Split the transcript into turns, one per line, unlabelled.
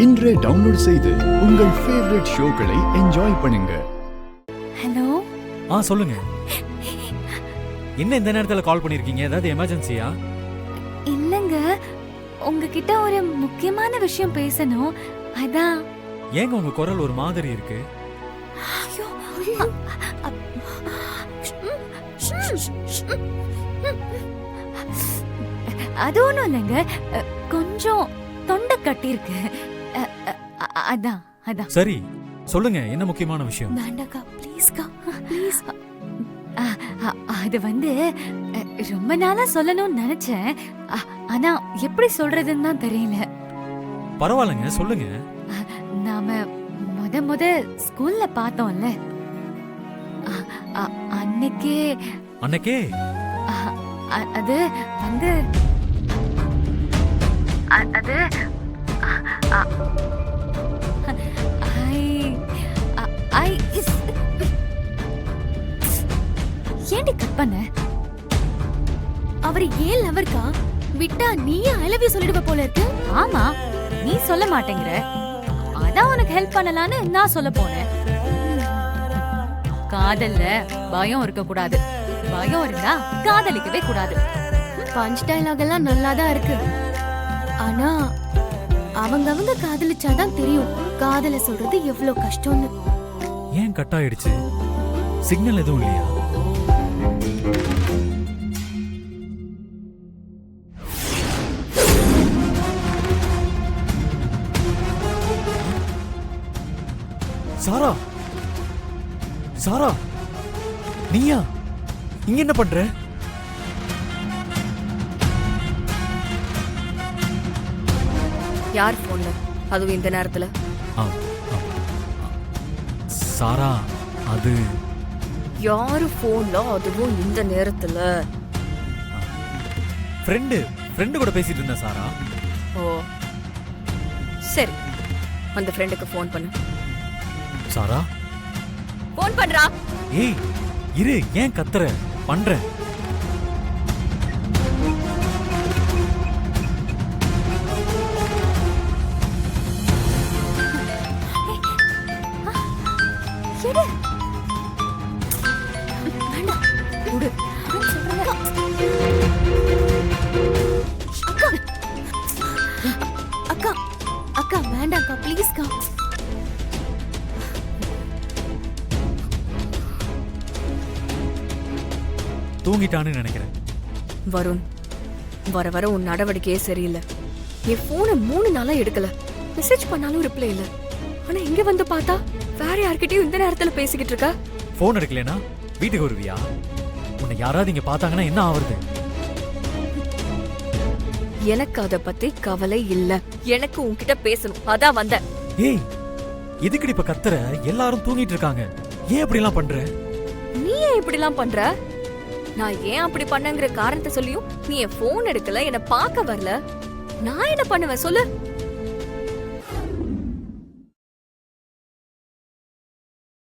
இன்றே டவுன்லோட் செய்து உங்கள் ஃபேவரட் ஷோக்களை என்ஜாய் பண்ணுங்க.
ஹலோ.
சொல்லுங்க. என்ன இந்த நேரத்துல கால் பண்ணிருக்கீங்க? ஏதாவது எமர்ஜென்சியா?
இல்லங்க, உங்ககிட்ட ஒரு முக்கியமான விஷயம் பேசணும். அதான்.
ஏங்க உங்க குரல் ஒரு மாதிரி இருக்கு?
அது ஒண்ணும் இல்லைங்க, கொஞ்சம் தொண்டை கட்டி இருக்கு. அதான் அதான்.
சரி சொல்லுங்க, என்ன முக்கியமான விஷயம்?
வேண்டாக்கா, ப்ளீஸ்க்கா, ப்ளீஸ். அது வந்து ரொம்ப நாளா சொல்லணும்னு நினைச்சேன், ஆனா எப்படி சொல்றதுன்னு தான் தெரியல.
பரவாயில்லைங்க, சொல்லுங்க.
நாம முத ஸ்கூல்ல பார்த்தோம்ல, அன்னைக்கே அது வந்து அது ஏன்டி கட் பண்ண?
அவர் ஏன் லவர்க்கா? விட்டா நீயே ஐ லவ் யூ சொல்லிடுவ போல இருக்கு.
ஆமா, நீ சொல்ல மாட்டேங்கிற, அதான் உனக்கு ஹெல்ப் பண்ணலான்னு நான் சொல்ல போனேன். காதல்ல பயம் இருக்க கூடாது, பயம் இருந்தா காதலிக்கவே கூடாது.
பஞ்ச் டயலாக் எல்லாம் நல்லாதான் இருக்கு, ஆனா அவங்க காதலிச்சாதான் தெரியும் காதல சொல்றது எவ்வளவு கஷ்டம்னு.
ஏன் கட் ஆயிடுச்சு? சிக்னல் எதுவும் இல்லையா? சாரா, சாரா, நீயா இங்க என்ன பண்ற?
யார் போன்ல, அதுவும் இந்த நேரத்துல?
சாரா, அது
யாரு போன்ல, அதுவும் இந்த நேரத்துல?
ஃப்ரெண்டு கூட பேசிட்டு இருந்தேன் சாரா.
ஓ சரி, அந்த ஃப்ரெண்டுக்கு ஃபோன் பண்ணு.
சாரா,
ஃபோன் பண்றா.
ஏய் இரு, ஏன் கத்துற? பண்றேன்.
அக்கா வேண்டாக்கா, ப்ளீஸ்க்கா.
தூங்கிட்டான்னு நினைக்கிறேன்.
வருண், வர வர உன் நடவடிக்கையே சரியில்லை. என் போனை 3 நாளா எடுக்கல, மெசேஜ் பண்ணாலும் ரிப்ளை இல்ல. ஆனா இங்க வந்து பார்த்தா வேற யார்கிட்டயும் இந்த நேரத்துல பேசிக்கிட்டு இருக்கா.
போன் எடுக்கலனா வீட்டுக்கு வருவியா? உன்னை யாராவது இங்க பார்த்தாங்கன்னா என்ன ஆவறது?
எனக்கு அத பத்தி கவலை இல்ல, எனக்கு உன்கிட்ட பேசணும், அதான் வந்த.
ஏய் எதுக்குடி இப்ப கத்துற? எல்லாரும் தூங்கிட்டு இருக்காங்க, ஏன் இப்படி எல்லாம் பண்ற?
நீ ஏன் இப்படி எல்லாம் பண்ற? நான் ஏன் அப்படி பண்ணங்கிற காரணத்தை சொல்லியும் நீ என் போன் எடுக்கல, என்ன பார்க்க வரல. நான் என்ன பண்ணுவேன் சொல்லு?